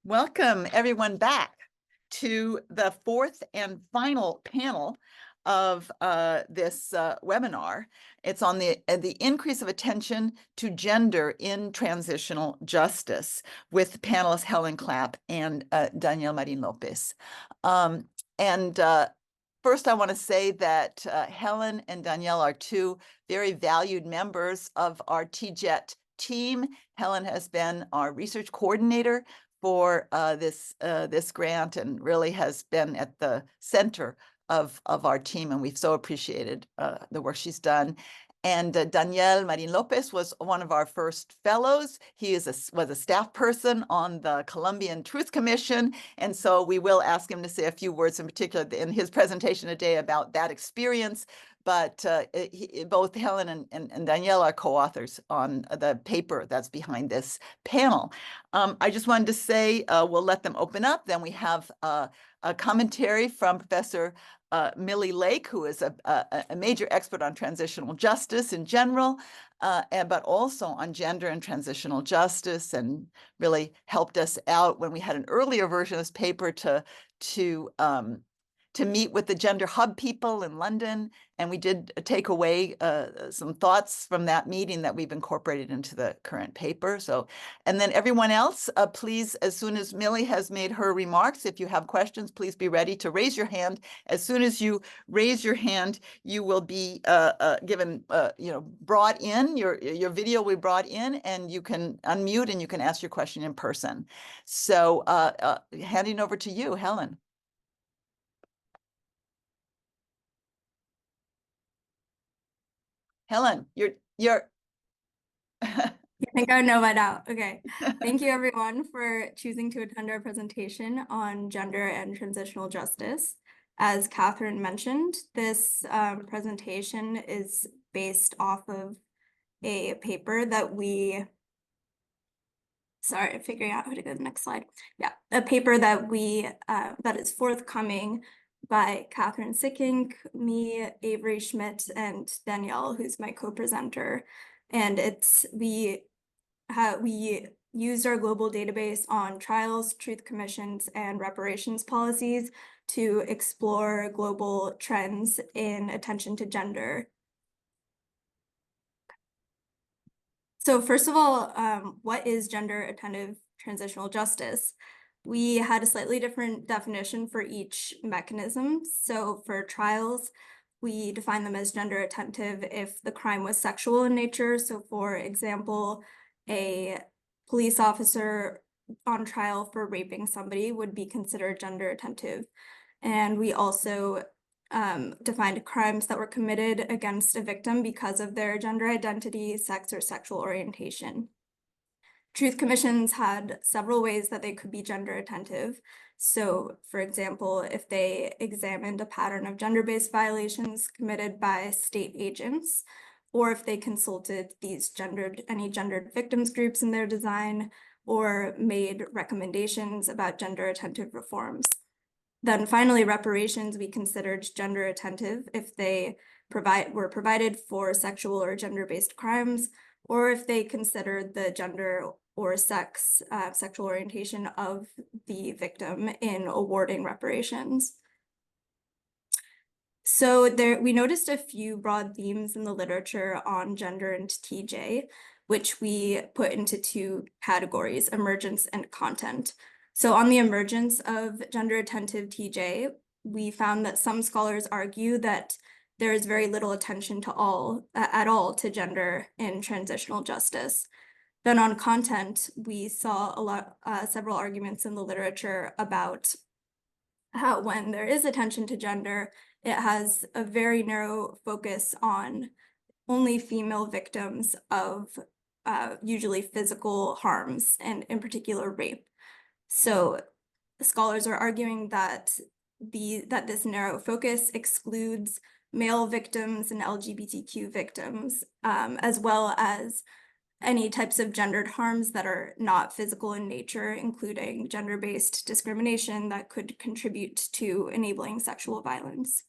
Welcome everyone back to the fourth and final panel of this webinar. It's on the increase of attention to gender in transitional justice with panelists Helen Clapp and Danielle Marín-López. First, I want to say that Helen and Danielle are two very valued members of our TJET team. Helen has been our research coordinator for this grant and really has been at the center of our team, and we've so appreciated the work she's done. And Danielle Marín-López was one of our first fellows. He was a staff person on the Colombian Truth Commission, and so we will ask him to say a few words in particular in his presentation today about that experience. But both Helen and Danielle are co-authors on the paper that's behind this panel. I just wanted to say we'll let them open up. Then we have a commentary from Professor Milli Lake, who is a major expert on transitional justice in general, but also on gender and transitional justice, and really helped us out when we had an earlier version of this paper to meet with the Gender Hub people in London, and we did take away some thoughts from that meeting that we've incorporated into the current paper. So, and then everyone else, please, as soon as Milli has made her remarks, if you have questions, please be ready to raise your hand. As soon as you raise your hand, you will be given, brought in, your video will be brought in, and you can unmute and you can ask your question in person. So handing over to you, Helen. Helen, you're You think I know by now. Okay. Thank you everyone for choosing to attend our presentation on gender and transitional justice. As Catherine mentioned, this presentation is based off of a paper that figuring out how to go to the next slide. Yeah, a paper that that is forthcoming by Catherine Sickink, me, Avery Schmidt, and Danielle, who's my co-presenter. And we used our global database on trials, truth commissions, and reparations policies to explore global trends in attention to gender. So first of all, what is gender-attentive transitional justice? We had a slightly different definition for each mechanism. So for trials, we define them as gender attentive if the crime was sexual in nature. So for example, a police officer on trial for raping somebody would be considered gender attentive. And we also defined crimes that were committed against a victim because of their gender identity, sex, or sexual orientation. Truth commissions had several ways that they could be gender attentive. So, for example, if they examined a pattern of gender-based violations committed by state agents, or if they consulted any gendered victims groups in their design, or made recommendations about gender attentive reforms. Then finally, reparations we considered gender attentive if they were provided for sexual or gender-based crimes, or if they considered the gender or sexual orientation of the victim in awarding reparations. So we noticed a few broad themes in the literature on gender and TJ, which we put into two categories, emergence and content. So on the emergence of gender-attentive TJ, we found that some scholars argue that there is very little attention at all to gender in transitional justice. Then on content, we saw several arguments in the literature about how when there is attention to gender, it has a very narrow focus on only female victims of usually physical harms, and in particular rape. So scholars are arguing that this narrow focus excludes male victims and LGBTQ victims, as well as any types of gendered harms that are not physical in nature, including gender-based discrimination that could contribute to enabling sexual violence.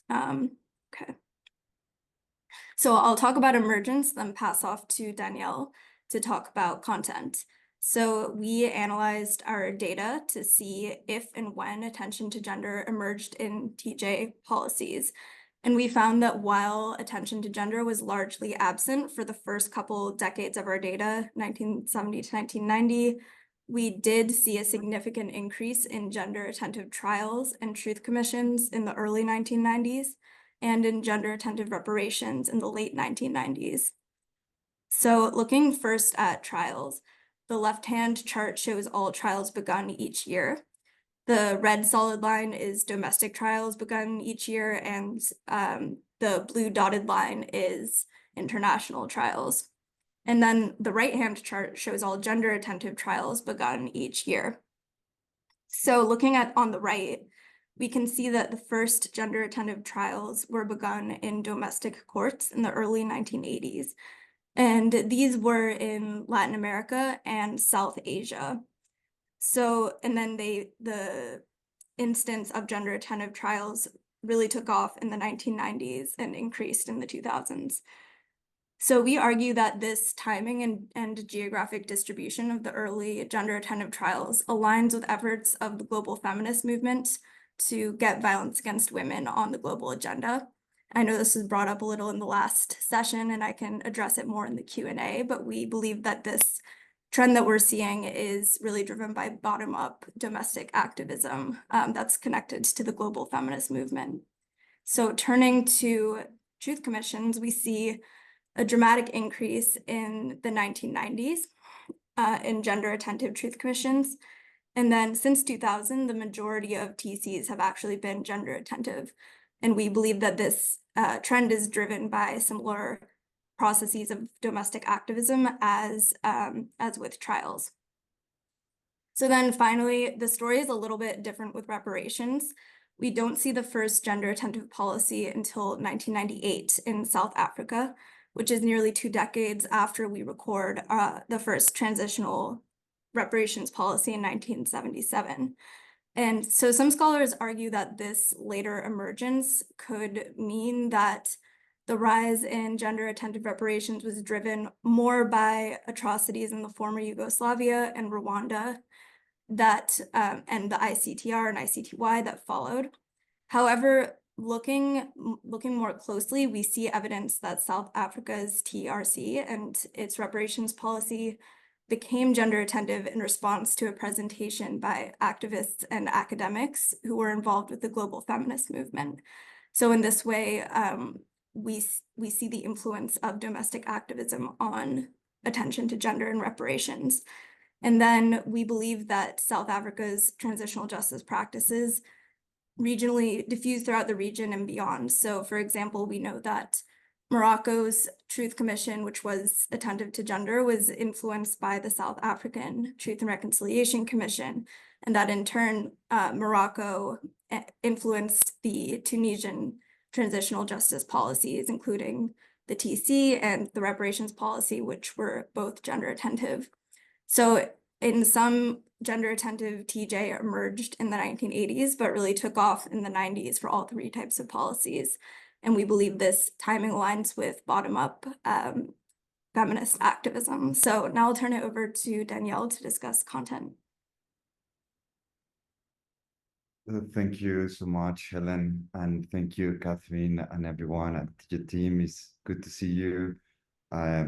Okay. So I'll talk about emergence, then pass off to Danielle to talk about content. So we analyzed our data to see if and when attention to gender emerged in TJ policies. And we found that while attention to gender was largely absent for the first couple decades of our data, 1970 to 1990, we did see a significant increase in gender-attentive trials and truth commissions in the early 1990s and in gender-attentive reparations in the late 1990s. So looking first at trials, the left-hand chart shows all trials begun each year. The red solid line is domestic trials begun each year, and the blue dotted line is international trials. And then the right-hand chart shows all gender-attentive trials begun each year. So looking at on the right, we can see that the first gender-attentive trials were begun in domestic courts in the early 1980s. And these were in Latin America and South Asia. So, and then the instance of gender-attentive trials really took off in the 1990s and increased in the 2000s. So we argue that this timing and geographic distribution of the early gender-attentive trials aligns with efforts of the global feminist movement to get violence against women on the global agenda. I know this was brought up a little in the last session, and I can address it more in the Q&A, but we believe that this trend that we're seeing is really driven by bottom-up domestic activism that's connected to the global feminist movement. So turning to truth commissions, we see a dramatic increase in the 1990s in gender-attentive truth commissions. And then since 2000, the majority of TCs have actually been gender-attentive. And we believe that this trend is driven by similar processes of domestic activism as with trials. So then finally, the story is a little bit different with reparations. We don't see the first gender-attentive policy until 1998 in South Africa, which is nearly 2 decades after we record the first transitional reparations policy in 1977. And so some scholars argue that this later emergence could mean that the rise in gender-attentive reparations was driven more by atrocities in the former Yugoslavia and Rwanda that and the ICTR and ICTY that followed. However, looking more closely, we see evidence that South Africa's TRC and its reparations policy became gender-attentive in response to a presentation by activists and academics who were involved with the global feminist movement. So in this way, we see the influence of domestic activism on attention to gender and reparations. And then we believe that South Africa's transitional justice practices regionally diffuse throughout the region and beyond. So for example, we know that Morocco's Truth Commission, which was attentive to gender, was influenced by the South African Truth and Reconciliation Commission, and that in turn, Morocco influenced the Tunisian transitional justice policies, including the TC and the reparations policy, which were both gender attentive. So in some, gender attentive TJ emerged in the 1980s, but really took off in the 90s for all 3 types of policies. And we believe this timing aligns with bottom-up feminist activism. So now I'll turn it over to Danielle to discuss content. Thank you so much, Helen, and thank you, Catherine, and everyone at the team. It's good to see you.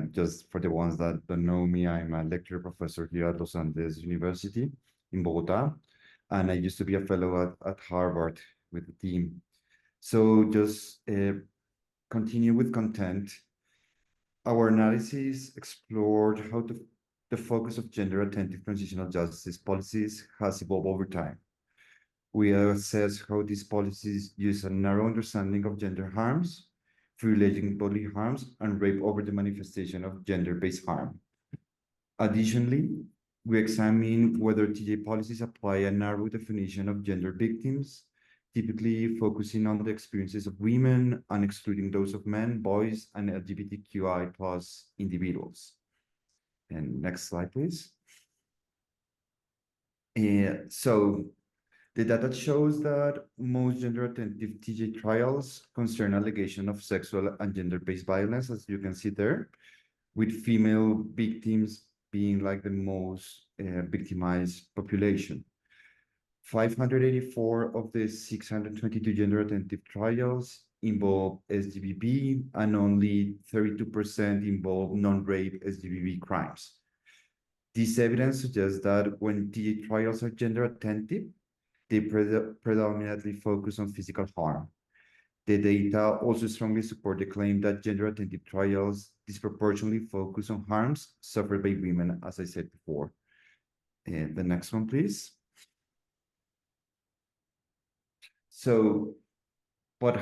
Just for the ones that don't know me, I'm a lecturer professor here at Los Andes University in Bogota, and I used to be a fellow at Harvard with the team. So just continue with content. Our analysis explored how the focus of gender-attentive transitional justice policies has evolved over time. We assess how these policies use a narrow understanding of gender harms, free-ranging bodily harms, and rape over the manifestation of gender-based harm. Additionally, we examine whether TJ policies apply a narrow definition of gender victims, typically focusing on the experiences of women and excluding those of men, boys, and LGBTQI+ individuals. And next slide, please. So the data shows that most gender-attentive TJ trials concern allegation of sexual and gender-based violence, as you can see there, with female victims being like the most victimized population. 584 of the 622 gender-attentive trials involve SGBV, and only 32% involve non-rape SGBV crimes. This evidence suggests that when TJ trials are gender-attentive, they predominantly focus on physical harm. The data also strongly support the claim that gender-attentive trials disproportionately focus on harms suffered by women, as I said before. The next one, please. So, but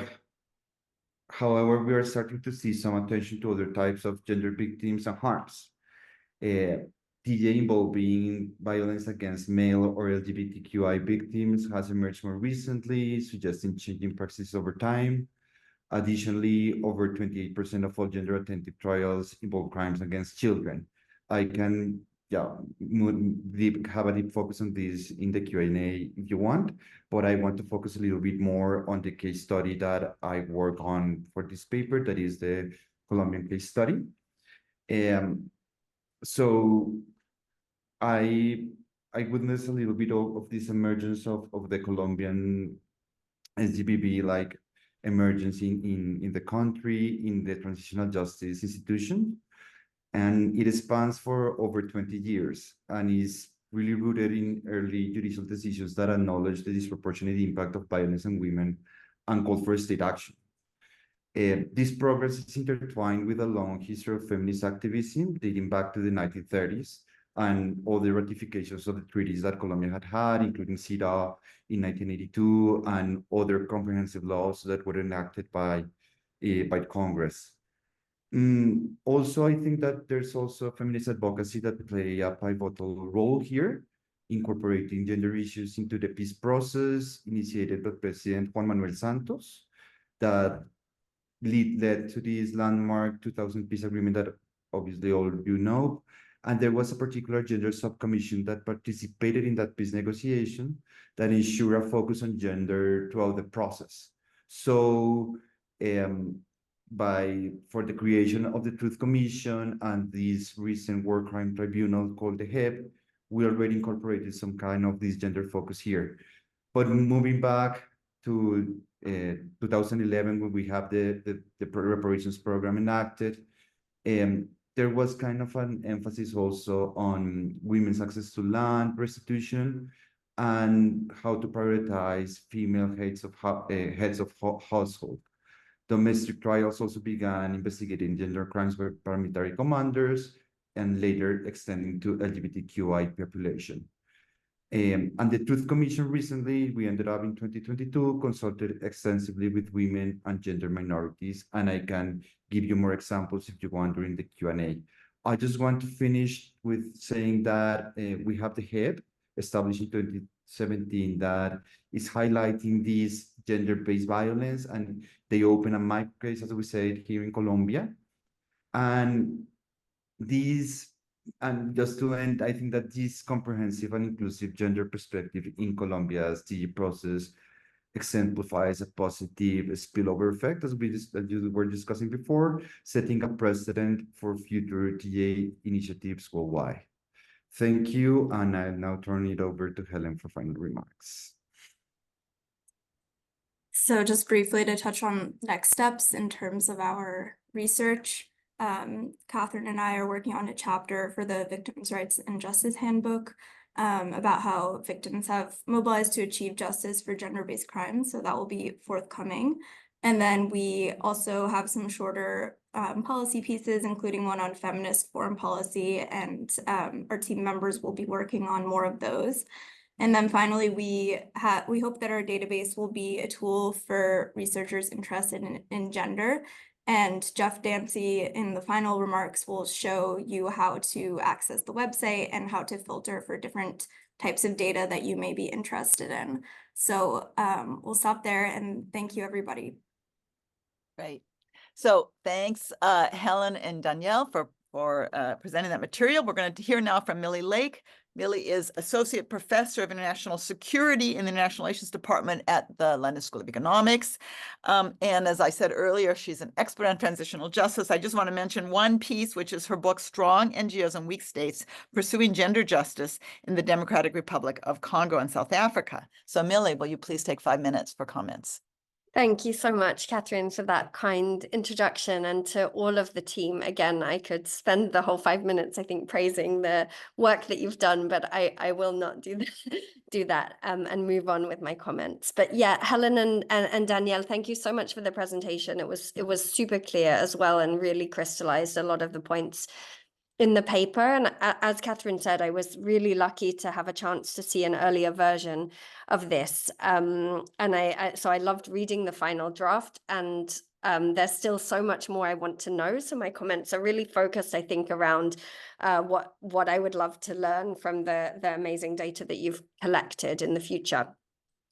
however, we are starting to see some attention to other types of gender victims and harms. TJ involving violence against male or LGBTQI victims has emerged more recently, suggesting changing practices over time. Additionally, over 28% of all gender-attentive trials involve crimes against children. I can have a deep focus on this in the Q&A if you want, but I want to focus a little bit more on the case study that I work on for this paper, that is the Colombian case study. So I witnessed a little bit of this emergence of the Colombian SGBV like emergence in the country, in the transitional justice institution. And it spans for over 20 years and is really rooted in early judicial decisions that acknowledge the disproportionate impact of violence on women and call for state action. This progress is intertwined with a long history of feminist activism dating back to the 1930s and all the ratifications of the treaties that Colombia had, including CEDAW in 1982 and other comprehensive laws that were enacted by Congress. Also, I think that there's also feminist advocacy that play a pivotal role here, incorporating gender issues into the peace process initiated by President Juan Manuel Santos that led to this landmark 2000 peace agreement that obviously all of you know. And there was a particular gender subcommission that participated in that peace negotiation that ensured a focus on gender throughout the process. So for the creation of the Truth Commission and this recent war crime tribunal called the HEP, we already incorporated some kind of this gender focus here. But moving back to 2011, when we have the reparations program enacted, there was kind of an emphasis also on women's access to land restitution and how to prioritize female heads of household. Domestic trials also began investigating gender crimes by paramilitary commanders and later extending to LGBTQI population. And the Truth Commission recently, we ended up in 2022, consulted extensively with women and gender minorities, and I can give you more examples if you want during the Q&A. I just want to finish with saying that we have the HEP established in 2017 that is highlighting this gender-based violence, and they open a micro case, as we said, here in Colombia. And just to end, I think that this comprehensive and inclusive gender perspective in Colombia's TJ process exemplifies a positive spillover effect, as you were discussing before, setting a precedent for future TJ initiatives worldwide. Thank you, and I'll now turn it over to Helen for final remarks. So just briefly to touch on next steps in terms of our research, Catherine and I are working on a chapter for the Victims' Rights and Justice Handbook about how victims have mobilized to achieve justice for gender-based crimes. So that will be forthcoming. And then we also have some shorter policy pieces, including one on feminist foreign policy, and our team members will be working on more of those. And then finally, we hope that our database will be a tool for researchers interested in gender. And Jeff Dancy in the final remarks will show you how to access the website and how to filter for different types of data that you may be interested in. So we'll stop there, and thank you, everybody. Great. So thanks, Helen and Danielle, for presenting that material. We're going to hear now from Milli Lake, Milli is Associate Professor of International Security in the International Relations Department at the London School of Economics. And as I said earlier, she's an expert on transitional justice. I just want to mention one piece, which is her book, Strong NGOs and Weak States, Pursuing Gender Justice in the Democratic Republic of Congo and South Africa. So Milli, will you please take 5 minutes for comments? Thank you so much, Catherine, for that kind introduction, and to all of the team. Again, I could spend the whole 5 minutes, I think, praising the work that you've done, but I will not do that and move on with my comments. But yeah, Helen and Danielle, thank you so much for the presentation. It was super clear as well, and really crystallized a lot of the points in the paper. And as Catherine said, I was really lucky to have a chance to see an earlier version of this. And so I loved reading the final draft, and there's still so much more I want to know. So my comments are really focused, I think, around what I would love to learn from the amazing data that you've collected in the future.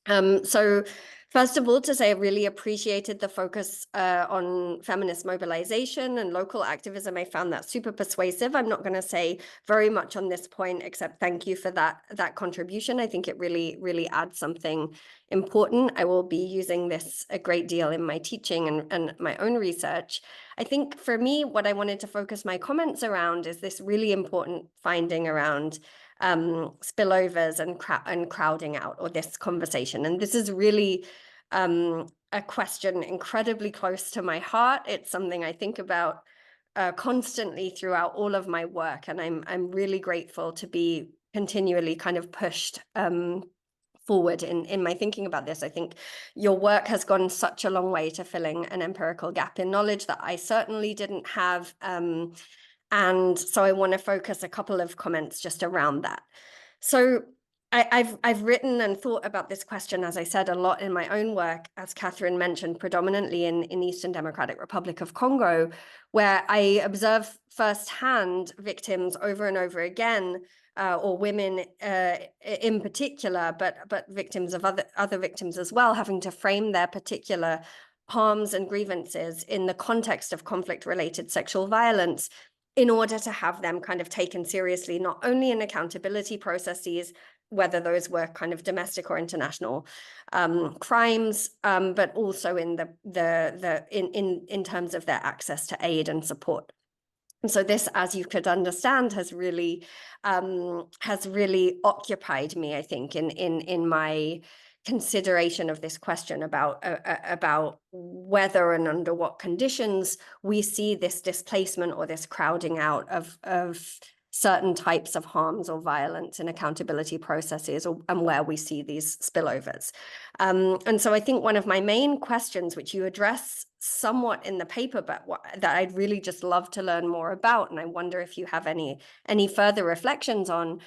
So first of all, to say I really appreciated the focus on feminist mobilization and local activism. I found that super persuasive. I'm not going to say very much on this point, except thank you for that contribution. I think it really adds something important. I will be using this a great deal in my teaching and my own research. I think for me, what I wanted to focus my comments around is this really important finding around spillovers and crowding out, or this conversation. And this is really a question incredibly close to my heart. It's something I think about constantly throughout all of my work, and I'm really grateful to be continually kind of pushed forward in my thinking about this. I think your work has gone such a long way to filling an empirical gap in knowledge that I certainly didn't have. And so I want to focus a couple of comments just around that. So I've written and thought about this question, as I said, a lot in my own work, as Catherine mentioned, predominantly in Eastern Democratic Republic of Congo, where I observe firsthand victims over and over again, or women in particular, but victims of other victims as well, having to frame their particular harms and grievances in the context of conflict-related sexual violence, in order to have them kind of taken seriously, not only in accountability processes, whether those were kind of domestic or international crimes, but also in in terms of their access to aid and support. And so this, as you could understand, has really occupied me, I think, in my consideration of this question about whether and under what conditions we see this displacement or this crowding out of certain types of harms or violence in accountability processes, and where we see these spillovers. And so I think one of my main questions, which you address somewhat in the paper, but that I'd really just love to learn more about, and I wonder if you have any further reflections on,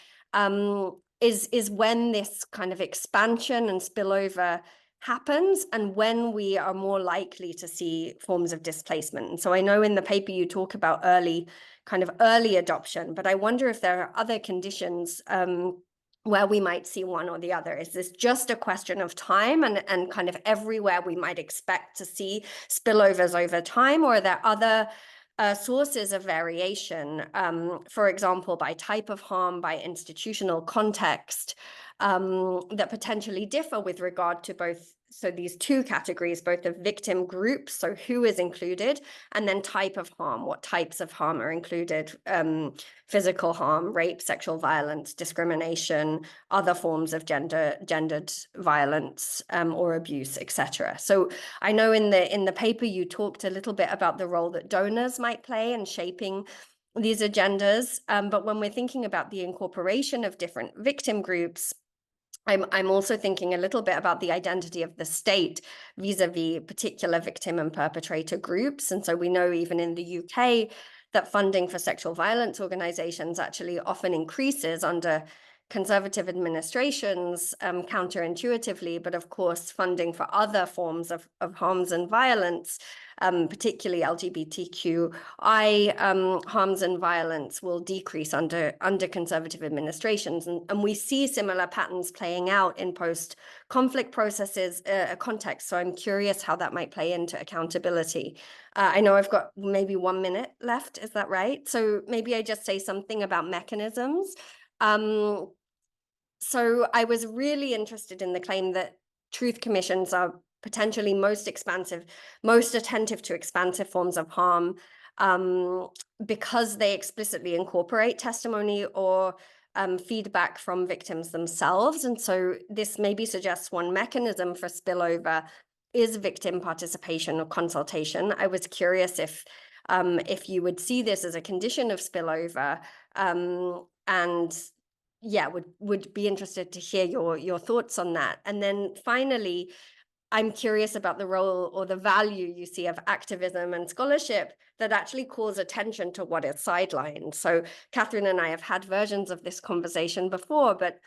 is when this kind of expansion and spillover happens, and when we are more likely to see forms of displacement. And so I know in the paper you talk about early adoption, but I wonder if there are other conditions where we might see one or the other. Is this just a question of time and kind of everywhere we might expect to see spillovers over time, or are there other sources of variation, for example, by type of harm, by institutional context, that potentially differ with regard to both, so these two categories, both of victim groups, so who is included, and then type of harm, what types of harm are included, physical harm, rape, sexual violence, discrimination, other forms of gendered violence or abuse, etc. So I know in the paper you talked a little bit about the role that donors might play in shaping these agendas, but when we're thinking about the incorporation of different victim groups, I'm also thinking a little bit about the identity of the state vis-a-vis particular victim and perpetrator groups. And so we know even in the UK that funding for sexual violence organizations actually often increases under conservative administrations, counterintuitively, but of course funding for other forms of harms and violence, particularly LGBTQI harms and violence, will decrease under conservative administrations. And we see similar patterns playing out in post-conflict processes context. So I'm curious how that might play into accountability. I know I've got maybe 1 minute left, is that right? So maybe I just say something about mechanisms So I was really interested in the claim that truth commissions are potentially most attentive to expansive forms of harm, because they explicitly incorporate testimony or feedback from victims themselves. And so this maybe suggests one mechanism for spillover is victim participation or consultation. I was curious if you would see this as a condition of spillover, and yeah, would be interested to hear your thoughts on that. And then finally, I'm curious about the role or the value you see of activism and scholarship that actually calls attention to what is sidelined. So Catherine and I have had versions of this conversation before, but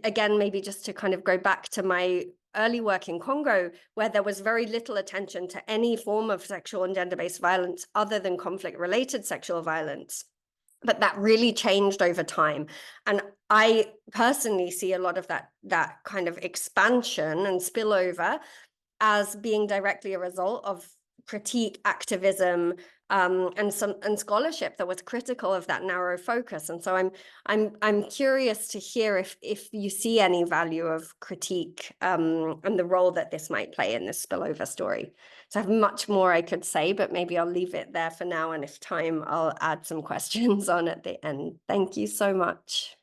again, maybe just to kind of go back to my early work in Congo, where there was very little attention to any form of sexual and gender-based violence other than conflict-related sexual violence. But that really changed over time. And I personally see a lot of that kind of expansion and spillover as being directly a result of critique, activism, and scholarship that was critical of that narrow focus. And so I'm curious to hear if you see any value of critique, and the role that this might play in this spillover story. So I have much more I could say, but maybe I'll leave it there for now. And if time, I'll add some questions on at the end. Thank you so much.